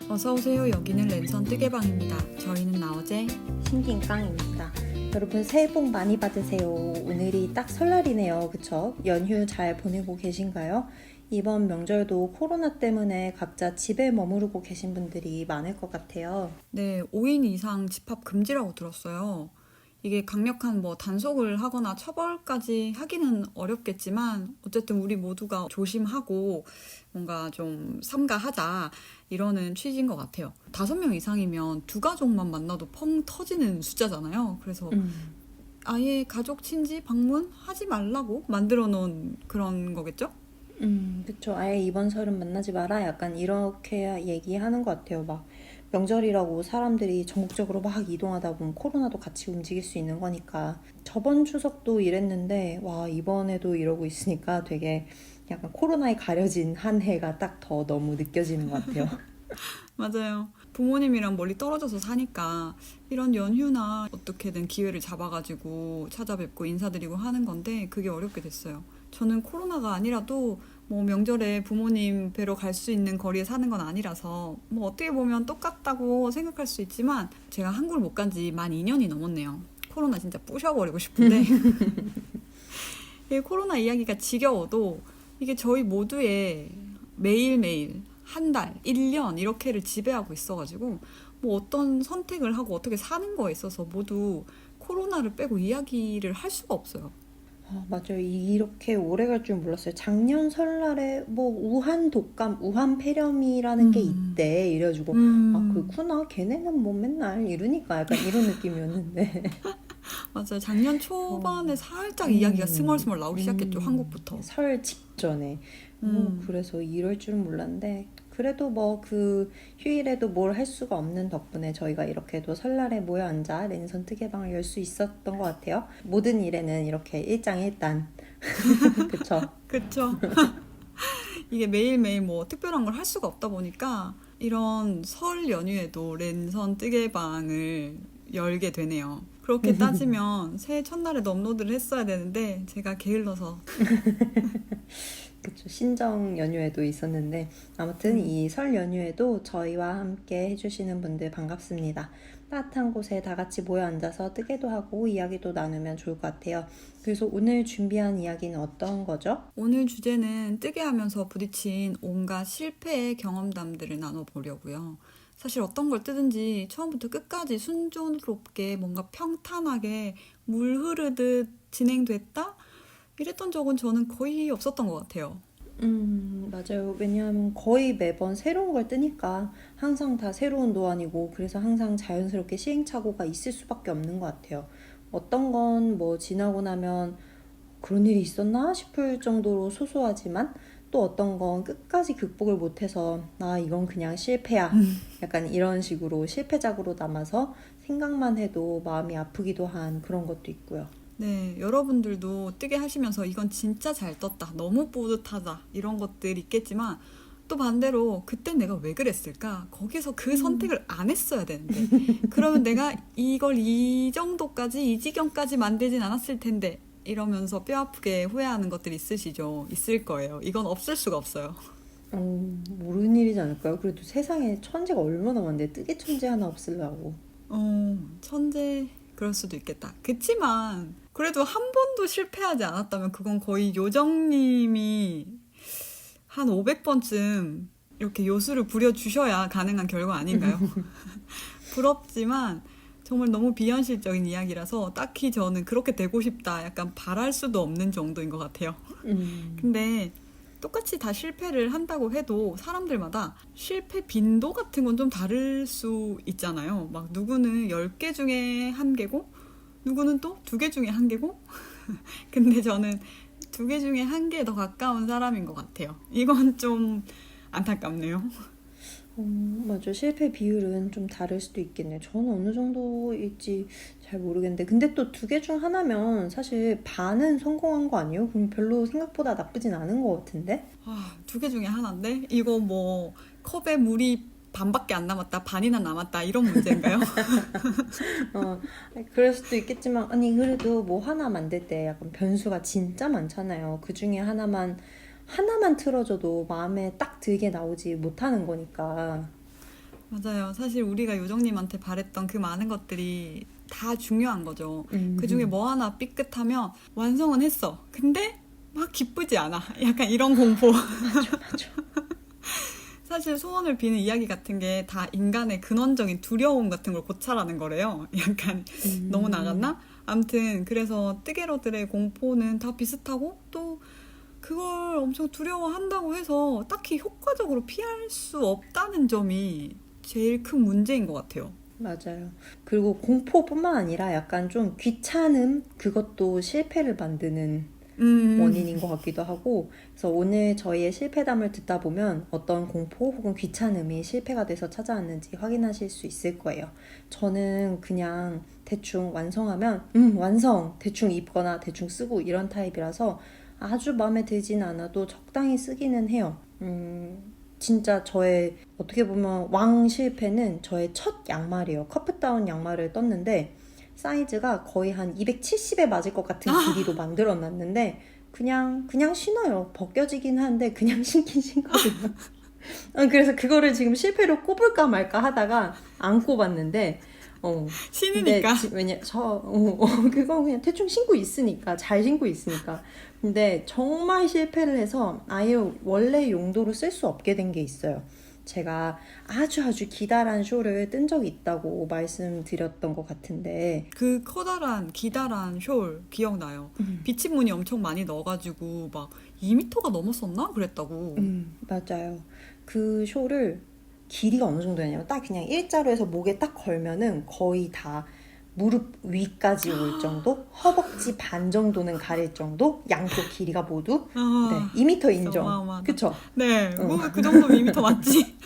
어서오세요. 여기는 랜선 뜨개방입니다. 저희는 나어제 신김깡입니다. 여러분 새해 복 많이 받으세요. 오늘이 딱 설날이네요. 그쵸? 연휴 잘 보내고 계신가요? 이번 명절도 코로나 때문에 각자 집에 머무르고 계신 분들이 많을 것 같아요. 네, 5인 이상 집합 금지라고 들었어요. 이게 강력한 단속을 하거나 처벌까지 하기는 어렵겠지만 어쨌든 우리 모두가 조심하고 뭔가 좀 삼가하자 이러는 취지인 것 같아요. 5명 이상이면 두 가족만 만나도 펑 터지는 숫자잖아요. 그래서 아예 가족 친지 방문 하지 말라고 만들어 놓은 그런 거겠죠? 그쵸. 아예 이번 설은 만나지 마라. 약간 이렇게 얘기하는 것 같아요. 막 명절이라고 사람들이 전국적으로 막 이동하다 보면 코로나도 같이 움직일 수 있는 거니까. 저번 추석도 이랬는데, 와, 이번에도 이러고 있으니까 되게 약간 코로나에 가려진 한 해가 딱 더 너무 느껴지는 것 같아요. 맞아요. 부모님이랑 멀리 떨어져서 사니까 이런 연휴나 어떻게든 기회를 잡아가지고 찾아뵙고 인사드리고 하는 건데 그게 어렵게 됐어요. 저는 코로나가 아니라도 명절에 부모님 뵈러 갈 수 있는 거리에 사는 건 아니라서 어떻게 보면 똑같다고 생각할 수 있지만 제가 한국을 못 간지 만 2년이 넘었네요. 코로나 진짜 부셔버리고 싶은데 이 코로나 이야기가 지겨워도 이게 저희 모두의 매일매일 한 달, 1년 이렇게를 지배하고 있어가지고 어떤 선택을 하고 어떻게 사는 거에 있어서 모두 코로나를 빼고 이야기를 할 수가 없어요. 맞아요. 이렇게 오래 갈 줄 몰랐어요. 작년 설날에 뭐 우한 독감, 우한 폐렴이라는 게 음, 있대. 이래가지고 아 음, 그렇구나. 걔네는 뭐 맨날 이러니까 약간 이런 느낌이었는데. 맞아요. 작년 어, 초반에 살짝 이야기가 음, 스멀스멀 나오기 시작했죠. 한국부터. 설 직전에. 음, 그래서 이럴 줄은 몰랐는데 그래도 뭐 그 휴일에도 뭘 할 수가 없는 덕분에 저희가 이렇게도 설날에 모여 앉아 랜선 뜨개방을 열 수 있었던 것 같아요. 모든 일에는 이렇게 일장일단. 그쵸? 그쵸. 이게 매일매일 특별한 걸 할 수가 없다 보니까 이런 설 연휴에도 랜선 뜨개방을 열게 되네요. 그렇게 따지면 새해 첫날에도 업로드를 했어야 되는데 제가 게을러서 그쵸. 신정 연휴에도 있었는데 아무튼 음, 이 설 연휴에도 저희와 함께 해주시는 분들 반갑습니다. 따뜻한 곳에 다 같이 모여 앉아서 뜨개도 하고 이야기도 나누면 좋을 것 같아요. 그래서 오늘 준비한 이야기는 어떤 거죠? 오늘 주제는 뜨개하면서 부딪힌 온갖 실패의 경험담들을 나눠보려고요. 사실 어떤 걸 뜨든지 처음부터 끝까지 순조롭게 뭔가 평탄하게 물 흐르듯 진행됐다? 이랬던 적은 저는 거의 없었던 것 같아요. 맞아요. 왜냐하면 거의 매번 새로운 걸 뜨니까 항상 다 새로운 노안이고 그래서 항상 자연스럽게 시행착오가 있을 수밖에 없는 것 같아요. 어떤 건 뭐 지나고 나면 그런 일이 있었나 싶을 정도로 소소하지만 또 어떤 건 끝까지 극복을 못해서 나 이건 그냥 실패야. 약간 이런 식으로 실패작으로 남아서 생각만 해도 마음이 아프기도 한 그런 것도 있고요. 네, 여러분들도 뜨개 하시면서 이건 진짜 잘 떴다, 너무 뿌듯하다 이런 것들 있겠지만 또 반대로 그때 내가 왜 그랬을까? 거기서 그 선택을 안 했어야 되는데 그러면 내가 이걸 이 정도까지 이 지경까지 만들진 않았을 텐데 이러면서 뼈 아프게 후회하는 것들이 있으시죠? 있을 거예요. 이건 없을 수가 없어요. 모르는 일이지 않을까요? 그래도 세상에 천재가 얼마나 많은데 뜨개 천재 하나 없으려고. 천재 그럴 수도 있겠다. 그치만 그래도 한 번도 실패하지 않았다면 그건 거의 요정님이 한 500번쯤 이렇게 요술을 부려주셔야 가능한 결과 아닌가요? 부럽지만 정말 너무 비현실적인 이야기라서 딱히 저는 그렇게 되고 싶다 약간 바랄 수도 없는 정도인 것 같아요. 음, 근데 똑같이 다 실패를 한다고 해도 사람들마다 실패 빈도 같은 건 좀 다를 수 있잖아요. 막 누구는 10개 중에 1개고 누구는 또 2개 중에 1개고 근데 저는 2개 중에 1개에 더 가까운 사람인 것 같아요. 이건 좀 안타깝네요. 맞아. 실패 비율은 좀 다를 수도 있겠네. 저는 어느 정도일지 잘 모르겠는데. 근데 또 두 개 중 하나면 사실 반은 성공한 거 아니에요? 그럼 별로 생각보다 나쁘진 않은 것 같은데? 2개 중에 하나인데 이거 컵에 물이 반밖에 안 남았다, 반이나 남았다 이런 문제인가요? 어, 그럴 수도 있겠지만, 아니, 그래도 뭐 하나 만들 때 약간 변수가 진짜 많잖아요. 그 중에 하나만 틀어져도 마음에 딱 들게 나오지 못하는 거니까. 맞아요. 사실 우리가 요정님한테 바랬던 그 많은 것들이 다 중요한 거죠. 그 중에 뭐 하나 삐끗하면 완성은 했어. 근데 막 기쁘지 않아. 약간 이런 공포. 맞아, 맞아. 사실 소원을 비는 이야기 같은 게 다 인간의 근원적인 두려움 같은 걸 고찰하는 거래요. 약간 너무 나갔나? 아무튼 그래서 뜨개러들의 공포는 다 비슷하고 또 그걸 엄청 두려워한다고 해서 딱히 효과적으로 피할 수 없다는 점이 제일 큰 문제인 것 같아요. 맞아요. 그리고 공포뿐만 아니라 약간 좀 귀찮음, 그것도 실패를 만드는 원인인 것 같기도 하고, 그래서 오늘 저희의 실패담을 듣다 보면 어떤 공포 혹은 귀찮음이 실패가 돼서 찾아왔는지 확인하실 수 있을 거예요. 저는 그냥 대충 완성하면 완성! 대충 입거나 대충 쓰고 이런 타입이라서 아주 마음에 들진 않아도 적당히 쓰기는 해요. 진짜 저의 어떻게 보면 왕 실패는 저의 첫 양말이에요. 커프다운 양말을 떴는데 사이즈가 거의 한 270에 맞을 것 같은 길이로 만들어 놨는데 그냥 신어요. 벗겨지긴 하는데 그냥 신긴 신거든요. 그래서 그거를 지금 실패로 꼽을까 말까 하다가 안 꼽았는데 신이니까. 근데 왜냐 그거 그냥 대충 신고 있으니까 잘 신고 있으니까. 근데 정말 실패를 해서 아예 원래 용도로 쓸 수 없게 된 게 있어요. 제가 아주 기다란 쇼를 뜬 적이 있다고 말씀드렸던 것 같은데 그 커다란 기다란 숄 기억나요. 비치무늬 엄청 많이 넣어가지고 막 2m가 넘었었나? 그랬다고. 맞아요. 그 쇼를 길이가 어느 정도였냐면 딱 그냥 일자로 해서 목에 딱 걸면은 거의 다 무릎 위까지 올 정도, 허벅지 반 정도는 가릴 정도, 양쪽 길이가 모두 네, 2m 인정. 어마어마하다. 그쵸? 네, 뭐 그 정도면 2m 맞지?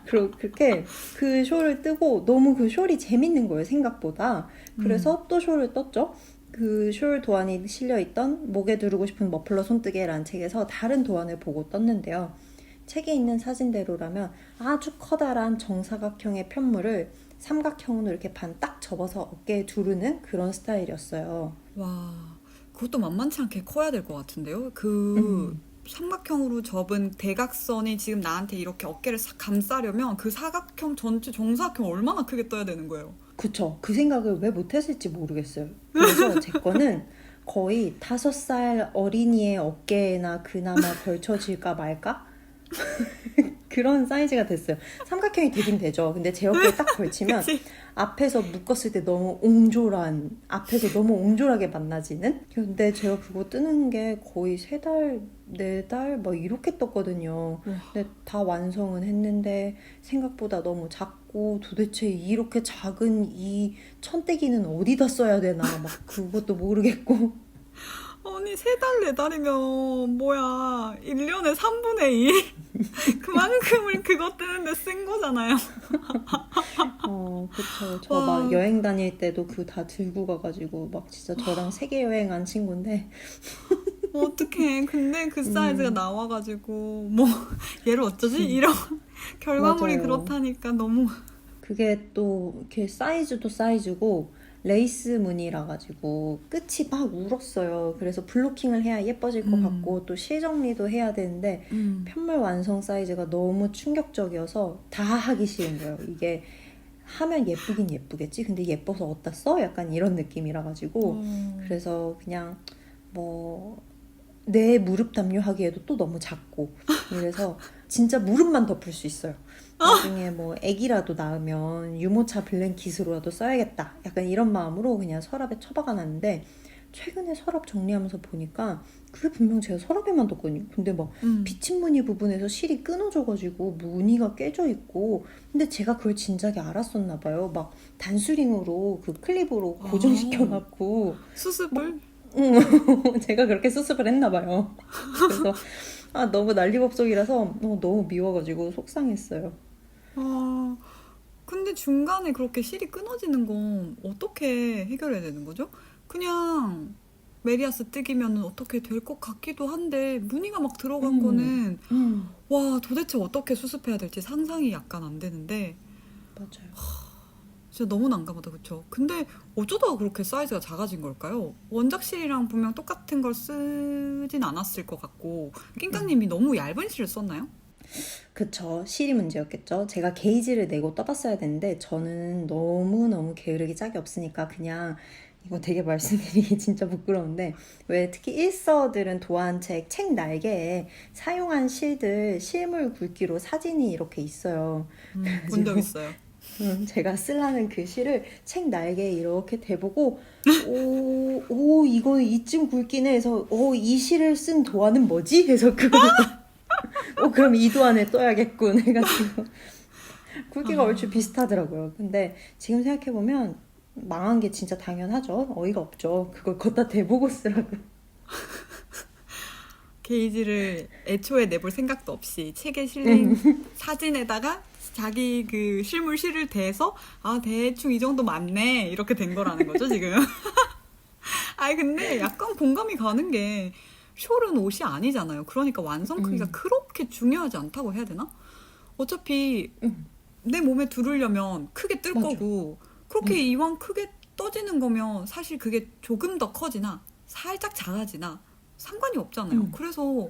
그렇게 그 쇼를 뜨고 너무 그 숄이 재밌는 거예요, 생각보다. 그래서 또 쇼를 떴죠. 그 숄 도안이 실려있던 목에 두르고 싶은 머플러 손뜨개라는 책에서 다른 도안을 보고 떴는데요. 책에 있는 사진대로라면 아주 커다란 정사각형의 편물을 삼각형으로 이렇게 반 딱 접어서 어깨에 두르는 그런 스타일이었어요. 와, 그것도 만만치 않게 커야 될 것 같은데요. 그 삼각형으로 접은 대각선이 지금 나한테 이렇게 어깨를 싹 감싸려면 그 사각형 전체 정사각형 얼마나 크게 떠야 되는 거예요. 그쵸. 그 생각을 왜 못했을지 모르겠어요. 그래서 제 거는 거의 5살 어린이의 어깨에나 그나마 걸쳐질까 말까? 그런 사이즈가 됐어요. 삼각형이 되긴 되죠. 근데 제 어깨에 딱 걸치면 그치? 앞에서 묶었을 때 너무 앞에서 너무 옹졸하게 만나지는? 근데 제가 그거 뜨는 게 거의 3달, 4달 막 이렇게 떴거든요. 근데 다 완성은 했는데 생각보다 너무 작고 도대체 이렇게 작은 이 천떼기는 어디다 써야 되나 막 그것도 모르겠고. 아니, 3달, 4달이면 뭐야. 1년에 3분의 1? 그만큼을 그거 뜨는데 쓴 거잖아요. 그쵸. 저 와. 막 여행 다닐 때도 그거 다 들고 가가지고 막 진짜 저랑 세계 여행한 친구인데 어떡해. 근데 그 사이즈가 나와가지고, 뭐, 얘를 어쩌지? 이런 결과물이 맞아요. 그렇다니까 너무. 그게 또 이렇게 사이즈도 사이즈고 레이스 무늬라 가지고 끝이 막 울었어요. 그래서 블로킹을 해야 예뻐질 것 같고 또 실정리도 해야 되는데 편물 완성 사이즈가 너무 충격적이어서 다 하기 싫은 거예요. 이게 하면 예쁘긴 예쁘겠지. 근데 예뻐서 어디다 써? 약간 이런 느낌이라 가지고 그래서 그냥 뭐 내 무릎 담요하기에도 또 너무 작고 그래서 진짜 무릎만 덮을 수 있어요. 나중에 뭐 애기라도 낳으면 유모차 블랭킷으로라도 써야겠다. 약간 이런 마음으로 그냥 서랍에 처박아 놨는데 최근에 서랍 정리하면서 보니까 그게 분명 제가 서랍에만 뒀거든요. 근데 막 비침무늬 부분에서 실이 끊어져가지고 무늬가 깨져 있고 근데 제가 그걸 진작에 알았었나 봐요. 막 단수링으로 그 클립으로 고정시켜놨고 수습을? 제가 그렇게 수습을 했나 봐요. 그래서 너무 난리법석이라서 너무 미워가지고 속상했어요. 아, 근데 중간에 그렇게 실이 끊어지는 건 어떻게 해결해야 되는 거죠? 그냥 메리아스 뜨기면 어떻게 될 것 같기도 한데 무늬가 막 들어간 거는 와, 도대체 어떻게 수습해야 될지 상상이 약간 안 되는데 맞아요. 진짜 너무 난감하다, 그쵸? 근데 어쩌다가 그렇게 사이즈가 작아진 걸까요? 원작실이랑 분명 똑같은 걸 쓰진 않았을 것 같고 낑깡님이 너무 얇은 실을 썼나요? 그쵸. 실이 문제였겠죠. 제가 게이지를 내고 떠봤어야 되는데 저는 너무너무 게으르기 짝이 없으니까 그냥 이거 되게 말씀드리기 진짜 부끄러운데 왜 특히 일서들은 도안책 책 날개에 사용한 실들 실물 굵기로 사진이 이렇게 있어요. 본 적 그래가지고 있어요. 제가 쓰려는 그 실을 책 날개에 이렇게 대보고 오 이거 이쯤 굵기네 해서 이 실을 쓴 도안은 뭐지? 해서 그걸 그럼 이 도안에 떠야겠군 해가지고 굵기가 얼추 비슷하더라고요. 근데 지금 생각해보면 망한 게 진짜 당연하죠. 어이가 없죠. 그걸 걷다 대보고 쓰라고. 게이지를 애초에 내볼 생각도 없이 책에 실린 사진에다가 자기 그 실물 실을 대서 아 대충 이 정도 맞네 이렇게 된 거라는 거죠 지금. 아니 근데 약간 공감이 가는 게 숄은 옷이 아니잖아요. 그러니까 완성 크기가 그렇게 중요하지 않다고 해야 되나? 어차피 내 몸에 두르려면 크게 뜰 맞아. 거고 그렇게 이왕 크게 떠지는 거면 사실 그게 조금 더 커지나 살짝 작아지나 상관이 없잖아요. 그래서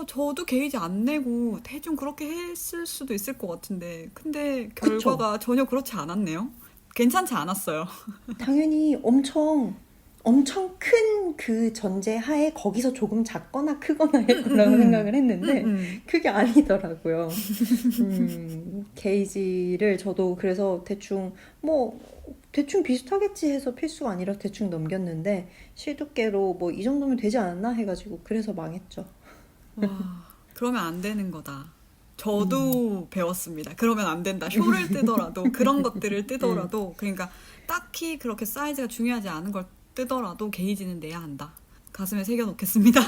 저도 게이지 안 내고 대충 그렇게 했을 수도 있을 것 같은데 근데 그쵸. 결과가 전혀 그렇지 않았네요. 괜찮지 않았어요. 당연히 엄청 큰 그 전제 하에 거기서 조금 작거나 크거나 할 거라고 생각을 했는데 그게 아니더라고요. 게이지를 저도 그래서 대충 비슷하겠지 해서 필수가 아니라 대충 넘겼는데 실두께로 뭐 이 정도면 되지 않았나 해가지고 그래서 망했죠. 와, 그러면 안 되는 거다. 저도 배웠습니다. 그러면 안 된다. 숄을 뜨더라도 그런 것들을 뜨더라도 그러니까 딱히 그렇게 사이즈가 중요하지 않은 걸 뜨더라도 게이지는 내야 한다. 가슴에 새겨놓겠습니다.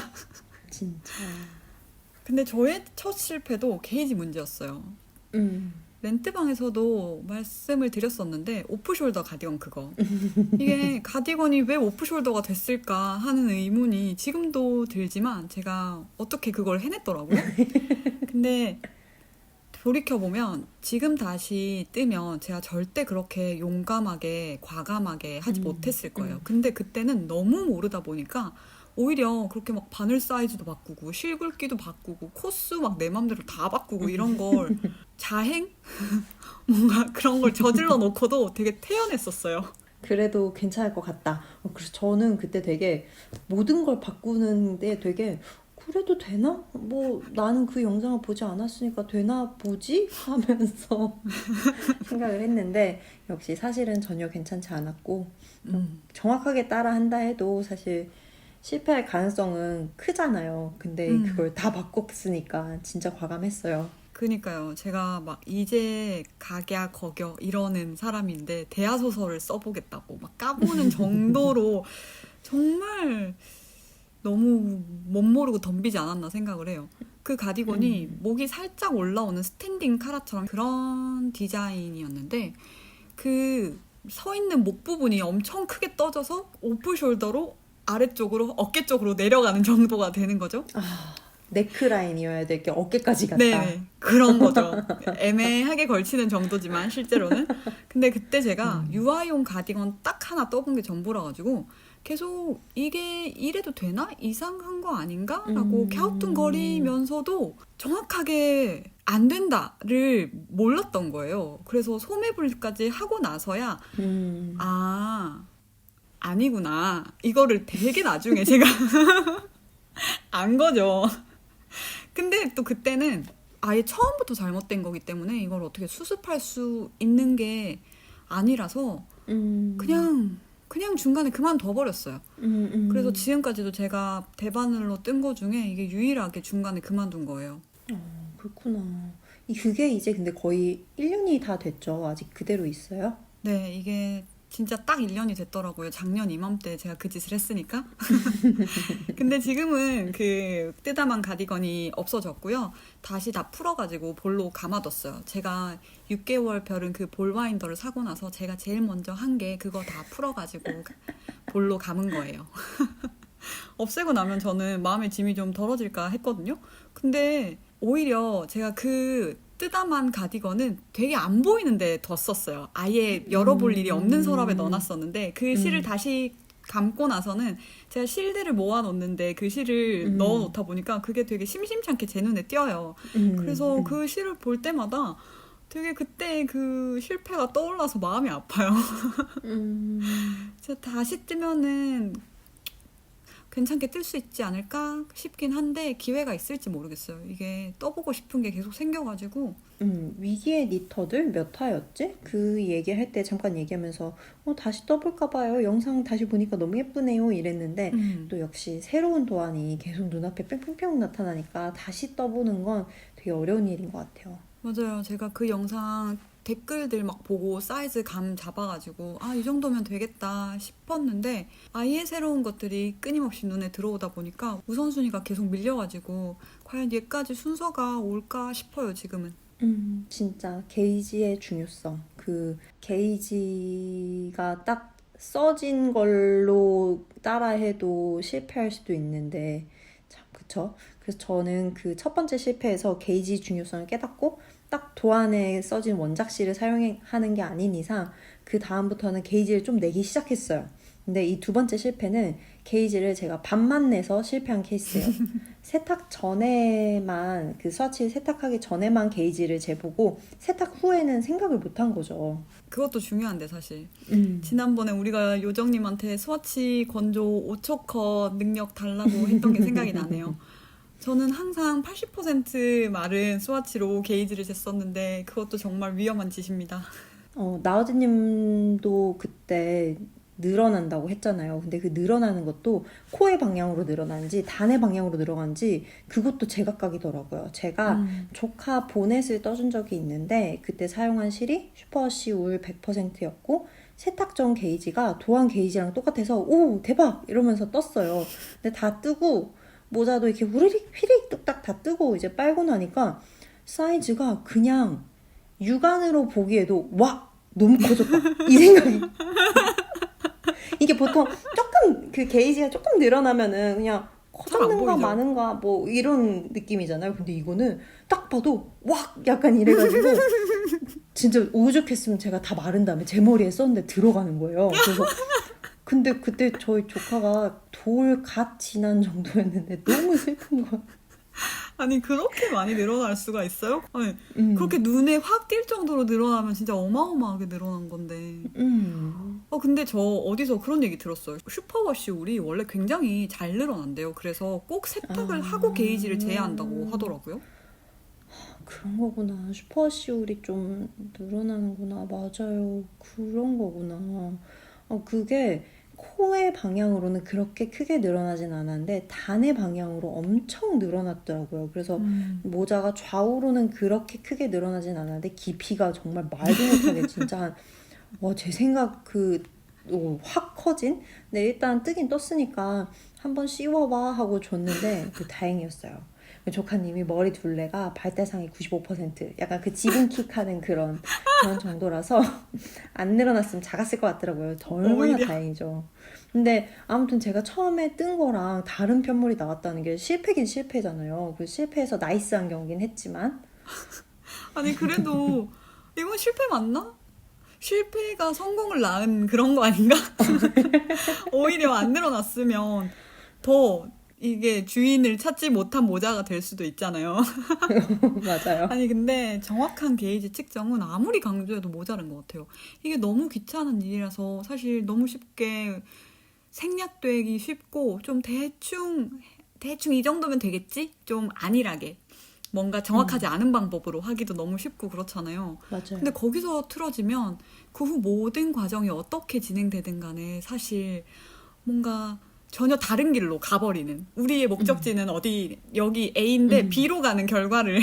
진짜. 근데 저의 첫 실패도 게이지 문제였어요. 렌트방에서도 말씀을 드렸었는데 오프숄더 가디건 그거 이게 가디건이 왜 오프숄더가 됐을까 하는 의문이 지금도 들지만 제가 어떻게 그걸 해냈더라고요. 근데 돌이켜보면 지금 다시 뜨면 제가 절대 그렇게 용감하게 과감하게 하지 못했을 거예요. 근데 그때는 너무 모르다 보니까 오히려 그렇게 막 바늘 사이즈도 바꾸고 실 굵기도 바꾸고 코스 막 내 맘대로 다 바꾸고 이런 걸 자행? 뭔가 그런 걸 저질러 놓고도 되게 태연했었어요. 그래도 괜찮을 것 같다. 그래서 저는 그때 되게 모든 걸 바꾸는데 되게 그래도 되나? 뭐 나는 그 영상을 보지 않았으니까 되나 보지? 하면서 생각을 했는데 역시 사실은 전혀 괜찮지 않았고 정확하게 따라 한다 해도 사실 실패할 가능성은 크잖아요. 근데 그걸 다 바꿨으니까 진짜 과감했어요. 그니까요. 제가 막 이제 각야 거겨 이러는 사람인데 대하소설을 써보겠다고 막 까보는 정도로 정말 너무 못 모르고 덤비지 않았나 생각을 해요. 그 가디건이 목이 살짝 올라오는 스탠딩 카라처럼 그런 디자인이었는데 그 서 있는 목 부분이 엄청 크게 떠져서 오프숄더로 아래쪽으로 어깨 쪽으로 내려가는 정도가 되는 거죠. 네크라인이어야 될 게 어깨까지 갔다. 네, 그런 거죠. 애매하게 걸치는 정도지만 실제로는. 근데 그때 제가 유아용 가디건 딱 하나 떠본 게 전부라 가지고 계속 이게 이래도 되나? 이상한 거 아닌가? 라고 갸우뚱거리면서도 정확하게 안 된다를 몰랐던 거예요. 그래서 소매불까지 하고 나서야 아니구나. 이거를 되게 나중에 제가 안 거죠. 근데 또 그때는 아예 처음부터 잘못된 거기 때문에 이걸 어떻게 수습할 수 있는 게 아니라서 그냥 중간에 그만둬 버렸어요. 그래서 지금까지도 제가 대바늘로 뜬 거 중에 이게 유일하게 중간에 그만둔 거예요. 그렇구나. 그게 이제 근데 거의 1년이 다 됐죠. 아직 그대로 있어요? 네, 이게 진짜 딱 1년이 됐더라고요. 작년 이맘때 제가 그 짓을 했으니까. 근데 지금은 그 뜨다만 가디건이 없어졌고요. 다시 다 풀어가지고 볼로 감아뒀어요. 제가 6개월 별은 그 볼 와인더를 사고 나서 제가 제일 먼저 한 게 그거 다 풀어가지고 볼로 감은 거예요. 없애고 나면 저는 마음의 짐이 좀 덜어질까 했거든요. 근데 오히려 제가 그 뜨다만 가디건은 되게 안 보이는데 뒀었어요. 아예 열어볼 일이 없는 서랍에 넣어놨었는데 그 실을 다시 감고 나서는 제가 실들을 모아놓는데 그 실을 넣어놓다 보니까 그게 되게 심심찮게 제 눈에 띄어요. 그래서 그 실을 볼 때마다 되게 그때 그 실패가 떠올라서 마음이 아파요. 제가 다시 뜨면은 괜찮게 뜰 수 있지 않을까 싶긴 한데 기회가 있을지 모르겠어요. 이게 떠보고 싶은 게 계속 생겨가지고. 위기의 니터들 몇 화였지? 그 얘기할 때 잠깐 얘기하면서 다시 떠볼까 봐요. 영상 다시 보니까 너무 예쁘네요. 이랬는데 또 역시 새로운 도안이 계속 눈앞에 뺑뺑뺑 나타나니까 다시 떠보는 건 되게 어려운 일인 것 같아요. 맞아요. 제가 그 영상 댓글들 막 보고 사이즈 감 잡아가지고 이 정도면 되겠다 싶었는데 아예 새로운 것들이 끊임없이 눈에 들어오다 보니까 우선순위가 계속 밀려가지고 과연 얘까지 순서가 올까 싶어요, 지금은. 진짜 게이지의 중요성. 그 게이지가 딱 써진 걸로 따라해도 실패할 수도 있는데 참 그쵸? 그래서 저는 그 첫 번째 실패에서 게이지 중요성을 깨닫고 딱 도안에 써진 원작실을 사용하는 게 아닌 이상 그 다음부터는 게이지를 좀 내기 시작했어요. 근데 이 두 번째 실패는 게이지를 제가 반만 내서 실패한 케이스예요. 세탁 전에만 그 스와치 세탁하기 전에만 게이지를 재보고 세탁 후에는 생각을 못한 거죠. 그것도 중요한데 사실 지난번에 우리가 요정님한테 스와치 건조 5초 컷 능력 달라고 했던 게 생각이 나네요. 저는 항상 80% 마른 스와치로 게이지를 쟀었는데 그것도 정말 위험한 짓입니다. 나우즈님도 그때 늘어난다고 했잖아요. 근데 그 늘어나는 것도 코의 방향으로 늘어나는지 단의 방향으로 늘어가는지 그것도 제각각이더라고요. 제가 조카 보넷을 떠준 적이 있는데 그때 사용한 실이 슈퍼워시 울 100%였고 세탁 전 게이지가 도안 게이지랑 똑같아서 오 대박 이러면서 떴어요. 근데 다 뜨고 모자도 이렇게 후리릭 휘릭 뚝딱 다 뜨고 이제 빨고 나니까 사이즈가 그냥 육안으로 보기에도 와 너무 커졌다 이 생각이. 이게 보통 조금 그 게이지가 조금 늘어나면은 그냥 커졌는가 마는가 뭐 이런 느낌이잖아요. 근데 이거는 딱 봐도 와 약간 이래가지고 진짜 오죽했으면 제가 다 마른 다음에 제 머리에 썼는데 들어가는 거예요. 그래서 근데 그때 저희 조카가 돌 갓 지난 정도였는데 너무 슬픈 거야. 아니 그렇게 많이 늘어날 수가 있어요? 아니 그렇게 눈에 확 띌 정도로 늘어나면 진짜 어마어마하게 늘어난 건데. 근데 저 어디서 그런 얘기 들었어요. 슈퍼워시 울이 원래 굉장히 잘 늘어난대요. 그래서 꼭 세탁을 하고 게이지를 재야 한다고 하더라고요. 그런 거구나. 슈퍼워시 울이 좀 늘어나는구나. 맞아요. 그런 거구나. 그게 코의 방향으로는 그렇게 크게 늘어나진 않았는데 단의 방향으로 엄청 늘어났더라고요. 그래서 모자가 좌우로는 그렇게 크게 늘어나진 않았는데 깊이가 정말 말도 못하게 진짜 제 생각 확 커진? 근데 일단 뜨긴 떴으니까 한번 씌워봐 하고 줬는데 다행이었어요. 조카님이 머리 둘레가 발대상이 95% 약간 그 지붕킥 하는 그런 정도라서 안 늘어났으면 작았을 것 같더라고요. 얼마나 다행이죠. 근데 아무튼 제가 처음에 뜬 거랑 다른 편물이 나왔다는 게 실패긴 실패잖아요. 그 실패해서 나이스한 경기는 했지만 아니 그래도 이건 실패 맞나? 실패가 성공을 낳은 그런 거 아닌가? 오히려 안 늘어났으면 더 이게 주인을 찾지 못한 모자가 될 수도 있잖아요. 맞아요. 아니 근데 정확한 게이지 측정은 아무리 강조해도 모자란 것 같아요. 이게 너무 귀찮은 일이라서 사실 너무 쉽게 생략되기 쉽고 좀 대충 이 정도면 되겠지? 좀 안일하게 뭔가 정확하지 않은 방법으로 하기도 너무 쉽고 그렇잖아요. 맞아요. 근데 거기서 틀어지면 그 후 모든 과정이 어떻게 진행되든 간에 사실 뭔가 전혀 다른 길로 가버리는 우리의 목적지는 어디 여기 A인데 B로 가는 결과를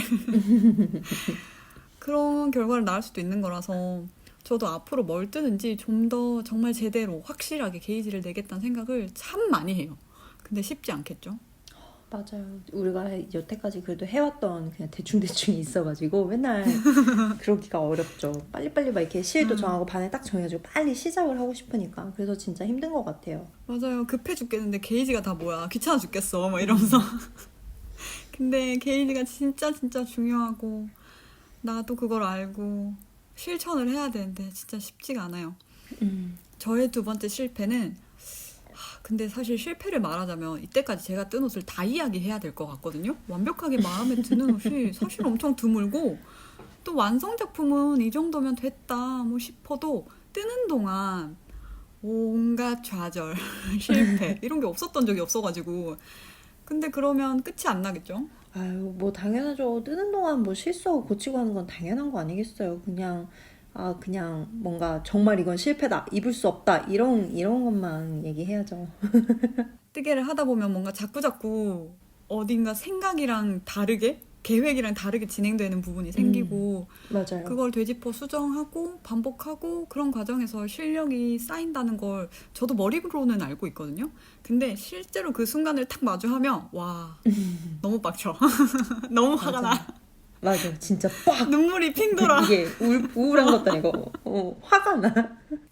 그런 결과를 낳을 수도 있는 거라서 저도 앞으로 뭘 뜨는지 좀 더 정말 제대로 확실하게 게이지를 내겠다는 생각을 참 많이 해요. 근데 쉽지 않겠죠? 맞아요. 우리가 여태까지 그래도 해왔던 그냥 대충대충이 있어가지고 맨날 그러기가 어렵죠. 빨리빨리 막 이렇게 실도 정하고 반을 딱 정해가지고 빨리 시작을 하고 싶으니까. 그래서 진짜 힘든 것 같아요. 맞아요. 급해 죽겠는데 게이지가 다 뭐야. 귀찮아 죽겠어. 막 이러면서. 근데 게이지가 진짜 중요하고 나도 그걸 알고 실천을 해야 되는데 진짜 쉽지가 않아요. 저의 두 번째 실패는 근데 사실 실패를 말하자면 이때까지 제가 뜬 옷을 다 이야기해야 될 것 같거든요. 완벽하게 마음에 드는 옷이 사실 엄청 드물고 또 완성 작품은 이 정도면 됐다 뭐 싶어도 뜨는 동안 온갖 좌절, 실패 이런 게 없었던 적이 없어가지고 근데 그러면 끝이 안 나겠죠? 아유, 뭐 당연하죠. 뜨는 동안 뭐 실수하고 고치고 하는 건 당연한 거 아니겠어요. 그냥 뭔가 정말 이건 실패다, 입을 수 없다, 이런 것만 얘기해야죠. 뜨개를 하다 보면 뭔가 자꾸자꾸 어딘가 생각이랑 다르게 계획이랑 다르게 진행되는 부분이 생기고 맞아요. 그걸 되짚어 수정하고 반복하고 그런 과정에서 실력이 쌓인다는 걸 저도 머리로는 알고 있거든요. 근데 실제로 그 순간을 탁 마주하면 와 너무 빡쳐. 너무 화가 나. 맞아. 진짜 빡! 눈물이 핑 돌아. 이게 우울한 것도 아니고, 화가 나.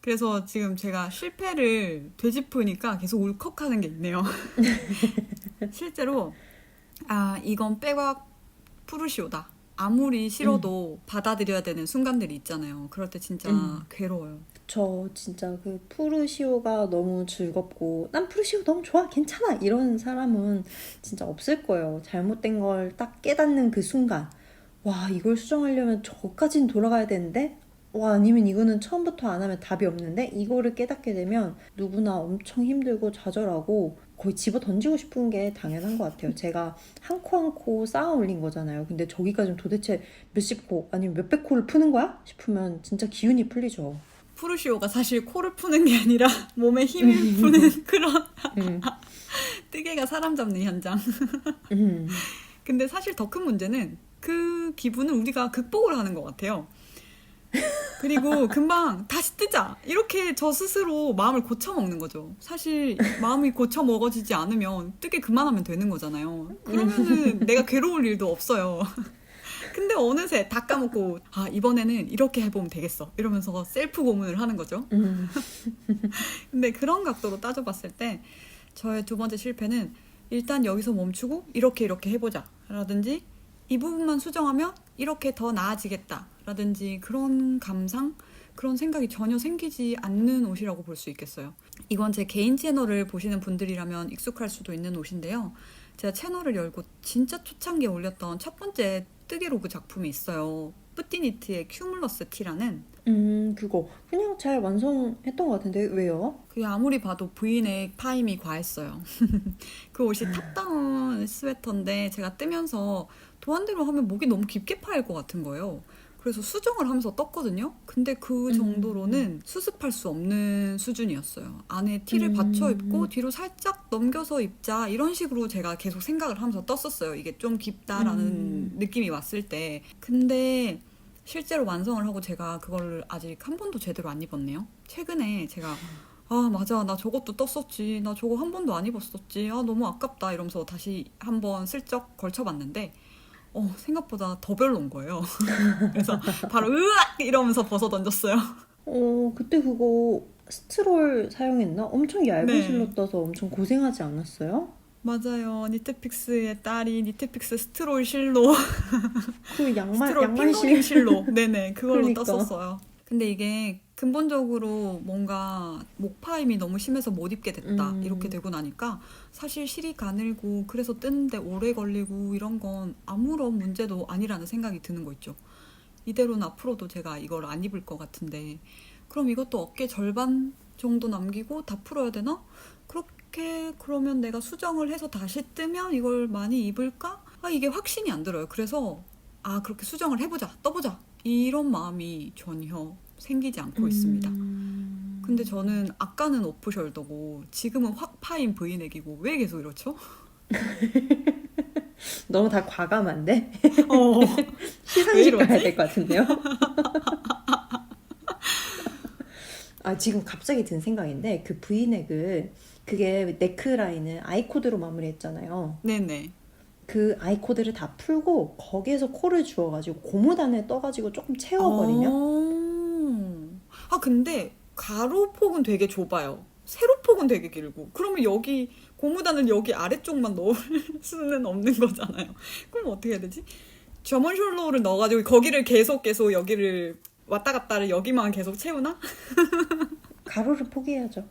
그래서 지금 제가 실패를 되짚으니까 계속 울컥하는 게 있네요. 실제로 이건 빼박 푸르시오다. 아무리 싫어도 받아들여야 되는 순간들이 있잖아요. 그럴 때 진짜 괴로워요. 저 진짜 그 푸르시오가 너무 즐겁고, 난 푸르시오 너무 좋아, 괜찮아, 이런 사람은 진짜 없을 거예요. 잘못된 걸 딱 깨닫는 그 순간, 와, 이걸 수정하려면 저까진 돌아가야 되는데, 와, 아니면 이거는 처음부터 안 하면 답이 없는데, 이거를 깨닫게 되면 누구나 엄청 힘들고 좌절하고 거의 집어 던지고 싶은 게 당연한 것 같아요. 제가 한 코 한 코 쌓아 올린 거잖아요. 근데 저기까지는 도대체 몇십 코 아니면 몇백 코를 푸는 거야? 싶으면 진짜 기운이 풀리죠. 푸르시오가 사실 코를 푸는 게 아니라 몸에 힘을 푸는 그런 뜨개가 사람 잡는 현장. 근데 사실 더 큰 문제는 그 기분을 우리가 극복을 하는 것 같아요. 그리고 금방 다시 뜨자 이렇게 저 스스로 마음을 고쳐먹는 거죠. 사실 마음이 고쳐먹어지지 않으면 뜨개 그만하면 되는 거잖아요. 그러면은 내가 괴로울 일도 없어요. 근데 어느새 다 까먹고 이번에는 이렇게 해보면 되겠어 이러면서 셀프 고문을 하는 거죠. 근데 그런 각도로 따져봤을 때 저의 두 번째 실패는 일단 여기서 멈추고 이렇게 해보자 라든지 이 부분만 수정하면 이렇게 더 나아지겠다 라든지 그런 감상, 그런 생각이 전혀 생기지 않는 옷이라고 볼 수 있겠어요. 이건 제 개인 채널을 보시는 분들이라면 익숙할 수도 있는 옷인데요. 제가 채널을 열고 진짜 초창기에 올렸던 첫 번째 뜨개로그 작품이 있어요. 뿌띠니트의 큐뮬러스 티라는. 그거 그냥 잘 완성했던 것 같은데 왜요? 그게 아무리 봐도 브이넥 파임이 과했어요. 그 옷이 탑다운 스웨터인데 제가 뜨면서 도안대로 하면 목이 너무 깊게 파일 것 같은 거예요. 그래서 수정을 하면서 떴거든요. 근데 그 정도로는 수습할 수 없는 수준이었어요. 안에 티를 받쳐 입고 뒤로 살짝 넘겨서 입자 이런 식으로 제가 계속 생각을 하면서 떴었어요. 이게 좀 깊다라는 느낌이 왔을 때. 근데 실제로 완성을 하고 제가 그걸 아직 한 번도 제대로 안 입었네요. 최근에 제가 맞아, 나 저것도 떴었지, 나 저거 한 번도 안 입었었지, 너무 아깝다 이러면서 다시 한번 슬쩍 걸쳐봤는데 생각보다 더 별로인 거예요. 그래서 바로 으악 이러면서 벗어 던졌어요. 그때 그거 스트롤 사용했나? 엄청 얇은 네. 실로 떠서 엄청 고생하지 않았어요? 맞아요. 니트픽스의 딸이 니트픽스 스트롤 실로 그 양말 스트롤 핑거링 실로 네네 그걸로 그러니까. 떴었어요. 근데 이게 근본적으로 뭔가 목파임이 너무 심해서 못 입게 됐다 이렇게 되고 나니까 사실 실이 가늘고 그래서 뜨는데 오래 걸리고 이런 건 아무런 문제도 아니라는 생각이 드는 거 있죠. 이대로는 앞으로도 제가 이걸 안 입을 것 같은데 그럼 이것도 어깨 절반 정도 남기고 다 풀어야 되나? 그렇게 그러면 내가 수정을 해서 다시 뜨면 이걸 많이 입을까? 이게 확신이 안 들어요. 그래서 그렇게 수정을 해보자, 떠보자 이런 마음이 전혀 생기지 않고 있습니다. 근데 저는 아까는 오프숄더고 지금은 확 파인 브이넥이고 왜 계속 이렇죠? 너무 다 과감한데? 왜 시상식 이러지? 가야 될 것 같은데요? 지금 갑자기 든 생각인데 그 브이넥을 그게 네크라인을 아이코드로 마무리했잖아요. 네네. 그 아이코드를 다 풀고 거기에서 코를 주워가지고 고무단을 떠가지고 조금 채워버리면 근데 가로폭은 되게 좁아요. 세로폭은 되게 길고 그러면 여기 고무단을 여기 아래쪽만 넣을 수는 없는 거잖아요. 그럼 어떻게 해야 되지? 저먼 숄로를 넣어가지고 거기를 계속 여기를 왔다 갔다를 여기만 계속 채우나? 가로를 포기해야죠.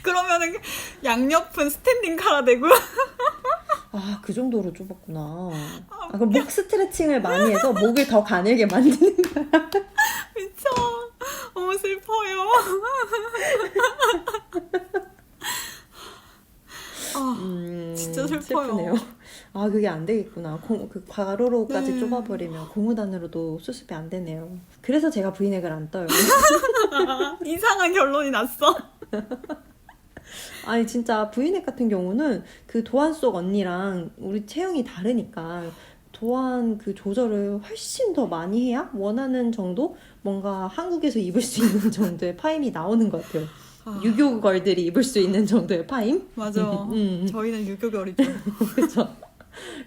그러면은 양옆은 스탠딩 카라 되고. 아, 그 정도로 좁았구나. 아, 그럼 목 스트레칭을 많이 해서 목을 더 가늘게 만드는 거야. 미쳐. 너무 슬퍼요. 진짜 슬퍼요. 슬프네요. 아, 그게 안 되겠구나. 그 가로로까지 네. 좁아버리면 고무단으로도 수습이 안 되네요. 그래서 제가 브이넥을 안 떠요. 이상한 결론이 났어. 아니, 진짜 브이넥 같은 경우는 그 도안 속 언니랑 우리 체형이 다르니까 도안 그 조절을 훨씬 더 많이 해야 원하는 정도? 뭔가 한국에서 입을 수 있는 정도의 파임이 나오는 것 같아요. 유교 걸들이 입을 수 있는 정도의 파임? 맞아. 저희는 유교결이죠. 그렇죠.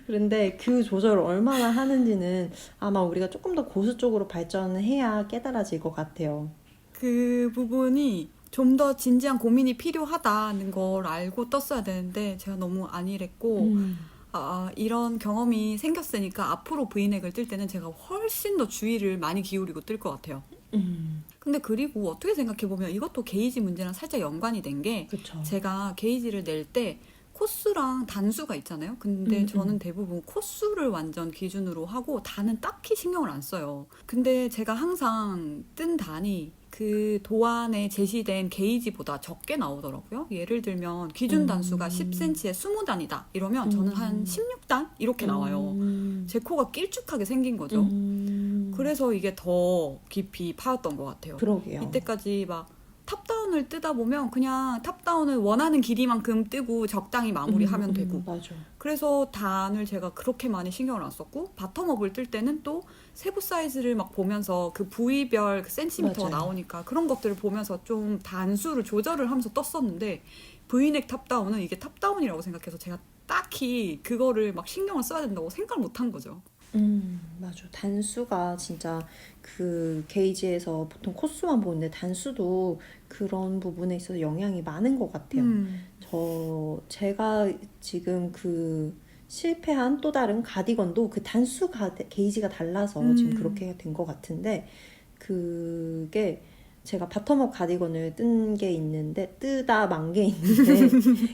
그런데 그 조절을 얼마나 하는지는 아마 우리가 조금 더 고수 쪽으로 발전을 해야 깨달아질 것 같아요. 그 부분이 좀 더 진지한 고민이 필요하다는 걸 알고 떴어야 되는데 제가 너무 안일했고 이런 경험이 생겼으니까 앞으로 브이넥을 뜰 때는 제가 훨씬 더 주의를 많이 기울이고 뜰 것 같아요. 근데 그리고 어떻게 생각해보면 이것도 게이지 문제랑 살짝 연관이 된 게 그쵸. 제가 게이지를 낼 때 코수랑 단수가 있잖아요. 근데 저는 대부분 코수를 완전 기준으로 하고 단은 딱히 신경을 안 써요. 근데 제가 항상 뜬 단이 그 도안에 제시된 게이지보다 적게 나오더라고요. 예를 들면 기준 단수가 10cm에 20단이다 이러면 저는 한 16단 이렇게 나와요. 제 코가 길쭉하게 생긴 거죠. 그래서 이게 더 깊이 파였던 것 같아요. 그러게요. 이때까지 막 탑다운을 뜨다 보면 그냥 탑다운을 원하는 길이만큼 뜨고 적당히 마무리하면 되고 맞아. 그래서 단을 제가 그렇게 많이 신경을 안 썼고 바텀업을 뜰 때는 또 세부 사이즈를 막 보면서 그 부위별 그 센티미터가 맞아요. 나오니까 그런 것들을 보면서 좀 단수를 조절을 하면서 떴었는데 브이넥 탑다운은 이게 탑다운이라고 생각해서 제가 딱히 그거를 막 신경을 써야 된다고 생각을 못 한 거죠. 맞아. 단수가 진짜 그 게이지에서 보통 코수만 보는데 단수도 그런 부분에 있어서 영향이 많은 것 같아요. 제가 지금 그 실패한 또 다른 가디건도 그 단수 게이지가 달라서 지금 그렇게 된 것 같은데 그게 제가 바텀업 가디건을 뜬 게 있는데 뜨다 만 게 있는데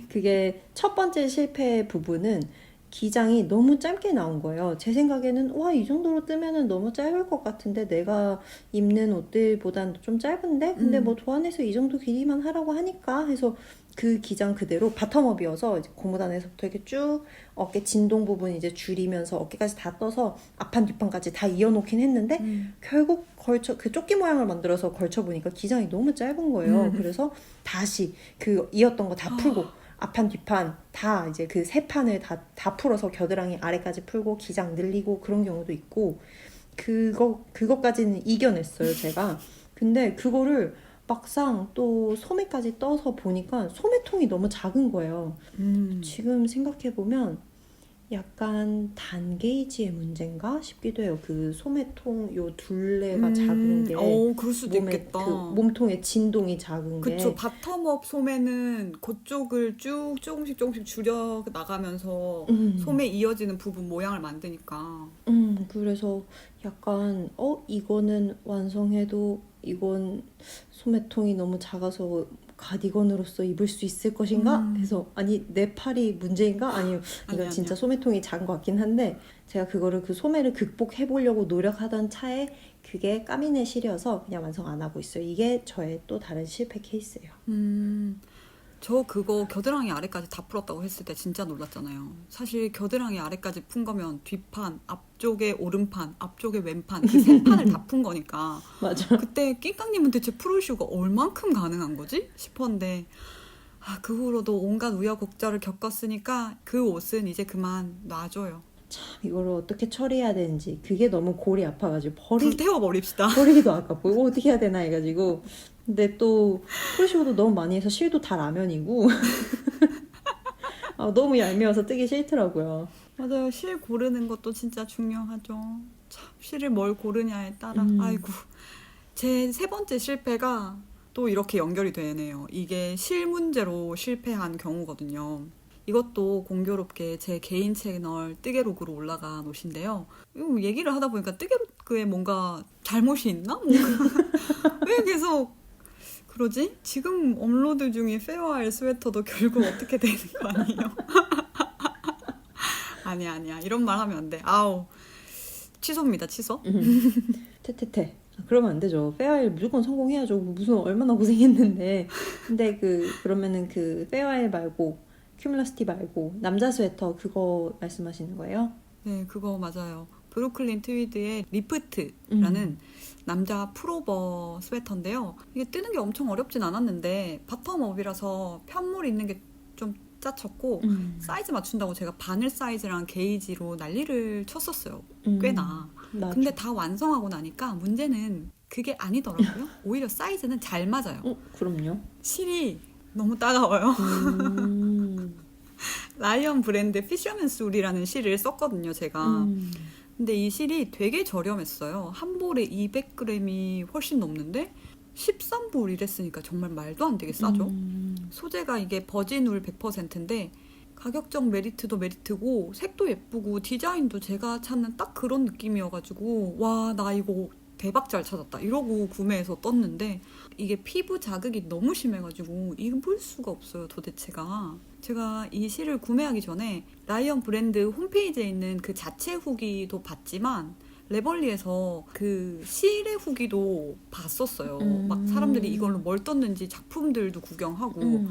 그게 첫 번째 실패 부분은 기장이 너무 짧게 나온 거예요. 제 생각에는 와, 이 정도로 뜨면은 너무 짧을 것 같은데 내가 입는 옷들보다는 좀 짧은데 근데 뭐 도안에서 이 정도 길이만 하라고 하니까 해서 그 기장 그대로 바텀업이어서 이제 고무단에서부터 이렇게 쭉 어깨 진동 부분 이제 줄이면서 어깨까지 다 떠서 앞판 뒷판까지 다 이어놓긴 했는데 결국 그 조끼 모양을 만들어서 걸쳐보니까 기장이 너무 짧은 거예요. 그래서 다시 그 이었던 거 다 풀고 앞판 뒷판 다 이제 그 세 판을 다 풀어서 겨드랑이 아래까지 풀고 기장 늘리고 그런 경우도 있고 그거까지는 이겨냈어요 제가. 근데 그거를 막상 또 소매까지 떠서 보니까 소매통이 너무 작은 거예요. 지금 생각해보면 약간 단 게이지의 문제인가 싶기도 해요. 그 소매통 요 둘레가 작은 게 그럴 수도 몸에 있겠다. 그 몸통의 진동이 작은 게 그쵸. 바텀업 소매는 그쪽을 쭉 조금씩 줄여 나가면서 소매 이어지는 부분 모양을 만드니까. 그래서 약간 이거는 완성해도 이건 소매통이 너무 작아서 가디건으로서 입을 수 있을 것인가? 해서 아니 내 팔이 문제인가? 아니요 이건 아니야, 진짜 아니야. 소매통이 작은 것 같긴 한데 제가 그거를 그 소매를 극복해 보려고 노력하던 차에 그게 까미네 실이어서 그냥 완성 안 하고 있어요. 이게 저의 또 다른 실패 케이스예요. 저 그거 겨드랑이 아래까지 다 풀었다고 했을 때 진짜 놀랐잖아요. 사실 겨드랑이 아래까지 푼 거면 뒷판, 앞쪽에 오른판, 앞쪽에 왼판 그 세 판을 다 푼 거니까 맞아. 그때 낑깡님은 대체 프로쇼가 얼만큼 가능한 거지? 싶었는데 그 후로도 온갖 우여곡절을 겪었으니까 그 옷은 이제 그만 놔줘요. 참 이거를 어떻게 처리해야 되는지 그게 너무 골이 아파가지고 불 태워버립시다. 버리기도 아깝고 이거 어떻게 해야 되나 해가지고 근데 또 프로시오도 너무 많이 해서 실도 다 라면이고 너무 얄미워서 뜨기 싫더라고요. 맞아요. 실 고르는 것도 진짜 중요하죠. 참 실을 뭘 고르냐에 따라. 아이고. 제 세 번째 실패가 또 이렇게 연결이 되네요. 이게 실 문제로 실패한 경우거든요. 이것도 공교롭게 제 개인 채널 뜨개로그로 올라간 옷인데요. 얘기를 하다 보니까 뜨개로그에 뭔가 잘못이 있나? 왜 계속 그러지? 지금 업로드 중인 페어알 스웨터도 결국 어떻게 되는 거 아니에요? 아니야. 이런 말 하면 안 돼. 아우. 취소입니다, 취소. 테테테. 그러면 안 되죠. 페어일 무조건 성공해야죠. 무슨 얼마나 고생했는데. 근데 그러면은 그 페어일 말고 큐뮬러시티 말고 남자 스웨터 그거 말씀하시는 거예요? 네, 그거 맞아요. 브루클린 트위드의 리프트라는 남자 풀오버 스웨터인데요. 이게 뜨는 게 엄청 어렵진 않았는데 바텀업이라서 편물 있는 게 좀 짜쳤고 사이즈 맞춘다고 제가 바늘 사이즈랑 게이지로 난리를 쳤었어요. 꽤나. 맞아. 근데 다 완성하고 나니까 문제는 그게 아니더라고요. 오히려 사이즈는 잘 맞아요. 그럼요. 실이 너무 따가워요. 라이언 브랜드 피셔맨스 울이라는 실을 썼거든요, 제가. 근데 이 실이 되게 저렴했어요. 한 볼에 200g이 훨씬 넘는데 13불 이랬으니까 정말 말도 안 되게 싸죠. 소재가 이게 버진울 100%인데 가격적 메리트도 메리트고 색도 예쁘고 디자인도 제가 찾는 딱 그런 느낌이어가지고 와, 나 이거 대박 잘 찾았다 이러고 구매해서 떴는데 이게 피부 자극이 너무 심해가지고 입을 수가 없어요, 도대체가. 제가 이 실을 구매하기 전에 라이언 브랜드 홈페이지에 있는 그 자체 후기도 봤지만 레벌리에서 그 실의 후기도 봤었어요. 막 사람들이 이걸로 뭘 떴는지 작품들도 구경하고.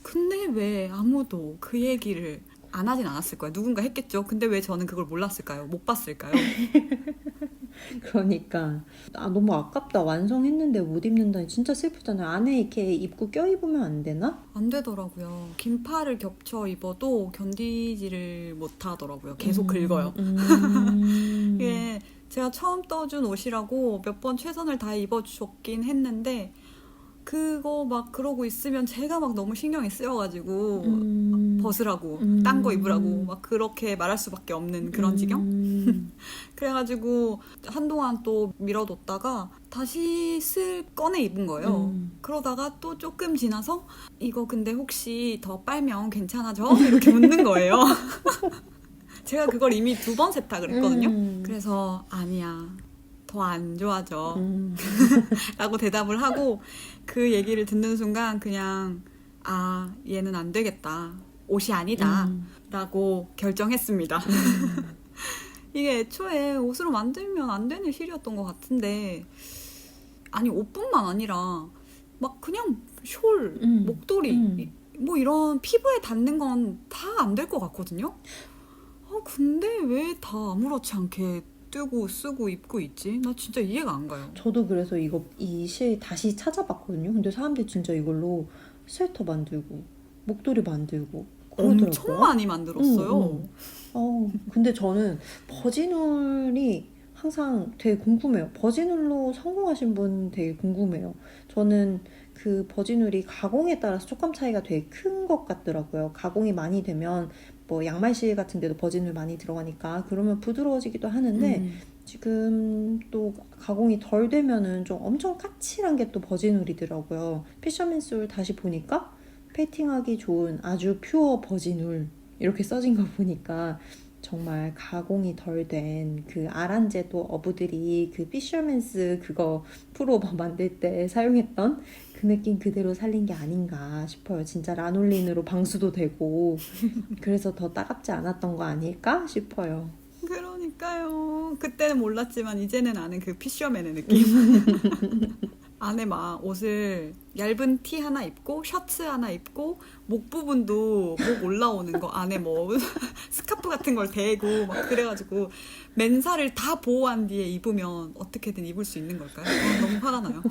근데 왜 아무도 그 얘기를 안 하진 않았을까요? 누군가 했겠죠. 근데 왜 저는 그걸 몰랐을까요? 못 봤을까요? 그러니까 너무 아깝다. 완성했는데 못 입는다니 진짜 슬프잖아요. 안에 이렇게 입고 껴입으면 안 되나? 안 되더라고요. 긴팔을 겹쳐 입어도 견디지를 못하더라고요. 계속 긁어요. 예, 제가 처음 떠준 옷이라고 몇 번 최선을 다해 입어줬긴 했는데 그거 막 그러고 있으면 제가 막 너무 신경이 쓰여가지고 벗으라고 딴 거 입으라고 막 그렇게 말할 수밖에 없는 그런 지경? 그래가지고 한동안 또 밀어뒀다가 다시 꺼내 입은 거예요. 그러다가 또 조금 지나서 이거 근데 혹시 더 빨면 괜찮아져? 이렇게 묻는 거예요. 제가 그걸 이미 2번 세탁을 했거든요. 그래서 아니야, 더 안 좋아져 라고 대답을 하고 그 얘기를 듣는 순간 그냥 얘는 안 되겠다, 옷이 아니다 라고 결정했습니다. 이게 애초에 옷으로 만들면 안 되는 실이었던 것 같은데 아니 옷뿐만 아니라 막 그냥 숄, 목도리 뭐 이런 피부에 닿는 건 다 안 될 것 같거든요. 근데 왜 다 아무렇지 않게 뜨고 쓰고 입고 있지? 나 진짜 이해가 안 가요. 저도 그래서 이 실 다시 찾아봤거든요. 근데 사람들이 진짜 이걸로 스웨터 만들고 목도리 만들고 그러더라고요. 엄청 많이 만들었어요. 근데 저는 버진울이 항상 되게 궁금해요. 버진울로 성공하신 분 되게 궁금해요. 저는 그 버진울이 가공에 따라서 촉감 차이가 되게 큰 것 같더라고요. 가공이 많이 되면 뭐 양말실 같은 데도 버진울 많이 들어가니까 그러면 부드러워지기도 하는데 지금 또 가공이 덜 되면은 좀 엄청 까칠한 게 또 버진울이더라고요. 피셔맨스 울 다시 보니까 페이팅하기 좋은 아주 퓨어 버진울 이렇게 써진 거 보니까 정말 가공이 덜 된 그 아란제도 어부들이 그 피셔맨스 그거 풀오버 만들 때 사용했던 그 느낌 그대로 살린 게 아닌가 싶어요. 진짜 라놀린으로 방수도 되고 그래서 더 따갑지 않았던 거 아닐까 싶어요. 그러니까요. 그때는 몰랐지만 이제는 아는 그 피셔맨의 느낌. 안에 막 옷을 얇은 티 하나 입고 셔츠 하나 입고 목 부분도 목 올라오는 거 안에 뭐 스카프 같은 걸 대고 막 그래가지고 맨살을 다 보호한 뒤에 입으면 어떻게든 입을 수 있는 걸까요? 너무 화가 나요.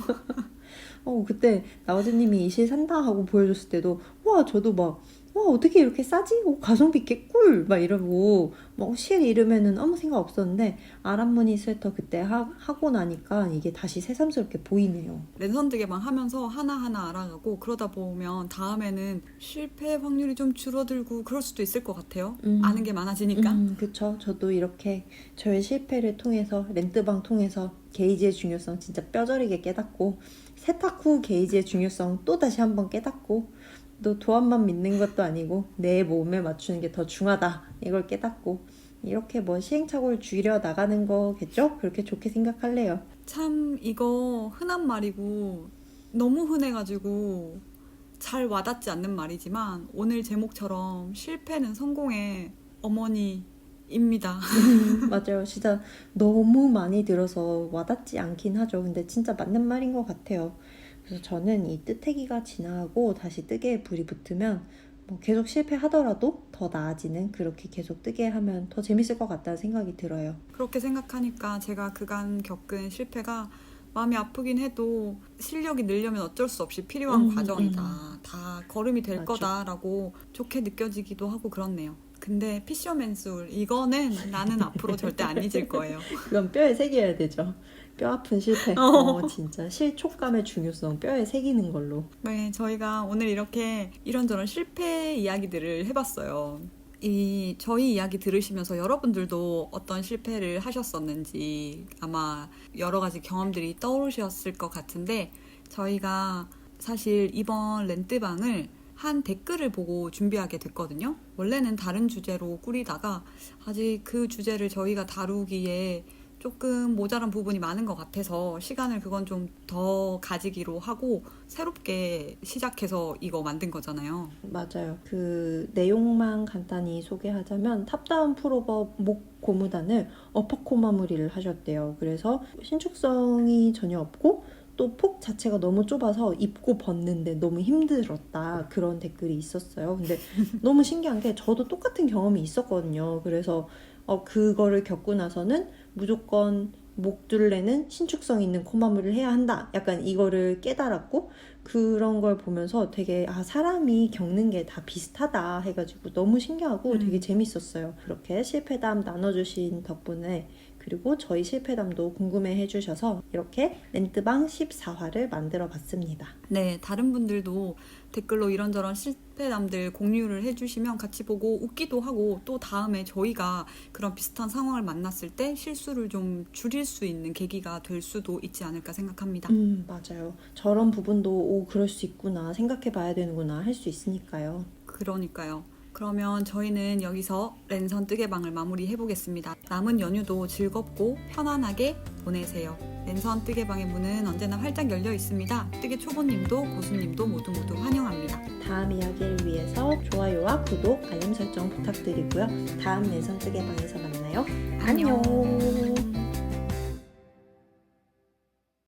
그때 나우즈님이 이 실 산다 하고 보여줬을 때도 저도 막 어떻게 이렇게 싸지? 가성비 개꿀! 막 이러고 실 이름에는 아무 생각 없었는데 아란무늬 스웨터 그때 하고 나니까 이게 다시 새삼스럽게 보이네요. 랜선 드게방 하면서 하나하나 알아가고 그러다 보면 다음에는 실패 확률이 좀 줄어들고 그럴 수도 있을 것 같아요. 아는 게 많아지니까. 그쵸. 저도 이렇게 저의 실패를 통해서 렌트방 통해서 게이지의 중요성 진짜 뼈저리게 깨닫고 세탁 후 게이지의 중요성 또 다시 한번 깨닫고 또 도안만 믿는 것도 아니고 내 몸에 맞추는 게 더 중하다 이걸 깨닫고 이렇게 시행착오를 줄여 나가는 거겠죠? 그렇게 좋게 생각할래요. 참 이거 흔한 말이고 너무 흔해가지고 잘 와닿지 않는 말이지만 오늘 제목처럼 실패는 성공의 어머니입니다. 맞아요. 진짜 너무 많이 들어서 와닿지 않긴 하죠. 근데 진짜 맞는 말인 것 같아요. 그래서 저는 이 뜨태기가 지나고 다시 뜨개에 불이 붙으면 뭐 계속 실패하더라도 더 나아지는, 그렇게 계속 뜨개 하면 더 재밌을 것 같다는 생각이 들어요. 그렇게 생각하니까 제가 그간 겪은 실패가 마음이 아프긴 해도 실력이 늘려면 어쩔 수 없이 필요한 과정이다. 다 걸음이 될 맞죠. 거다라고 좋게 느껴지기도 하고 그렇네요. 근데 피셔맨술 이거는 나는 앞으로 절대 안 잊을 거예요. 이건 뼈에 새겨야 되죠. 뼈 아픈 실패. 진짜 실촉감의 중요성 뼈에 새기는 걸로. 네, 저희가 오늘 이렇게 이런저런 실패 이야기들을 해봤어요. 저희 이야기 들으시면서 여러분들도 어떤 실패를 하셨었는지 아마 여러 가지 경험들이 떠오르셨을 것 같은데, 저희가 사실 이번 렌트방을 한 댓글을 보고 준비하게 됐거든요. 원래는 다른 주제로 꾸리다가 아직 그 주제를 저희가 다루기에 조금 모자란 부분이 많은 것 같아서 시간을 그건 좀 더 가지기로 하고 새롭게 시작해서 이거 만든 거잖아요. 맞아요. 그 내용만 간단히 소개하자면 탑다운 풀오버 목 고무단을 어퍼코마무리를 하셨대요. 그래서 신축성이 전혀 없고 또 폭 자체가 너무 좁아서 입고 벗는데 너무 힘들었다, 그런 댓글이 있었어요. 근데 너무 신기한 게 저도 똑같은 경험이 있었거든요. 그래서 그거를 겪고 나서는 무조건 목둘레는 신축성 있는 코마무리를 해야 한다, 약간 이거를 깨달았고, 그런 걸 보면서 되게 사람이 겪는 게 다 비슷하다 해가지고 너무 신기하고 되게 재밌었어요. 그렇게 실패담 나눠주신 덕분에, 그리고 저희 실패담도 궁금해 해주셔서 이렇게 렌트방 14화를 만들어 봤습니다. 네, 다른 분들도 댓글로 이런저런 실패담들 공유를 해주시면 같이 보고 웃기도 하고, 또 다음에 저희가 그런 비슷한 상황을 만났을 때 실수를 좀 줄일 수 있는 계기가 될 수도 있지 않을까 생각합니다. 맞아요. 저런 부분도 그럴 수 있구나, 생각해 봐야 되는구나 할 수 있으니까요. 그러니까요. 그러면 저희는 여기서 랜선 뜨개방을 마무리해 보겠습니다. 남은 연휴도 즐겁고 편안하게 보내세요. 랜선 뜨개방의 문은 언제나 활짝 열려 있습니다. 뜨개 초보님도 고수님도 모두 환영합니다. 다음 이야기를 위해서 좋아요와 구독, 알림 설정 부탁드리고요. 다음 랜선 뜨개방에서 만나요. 안녕. 안녕.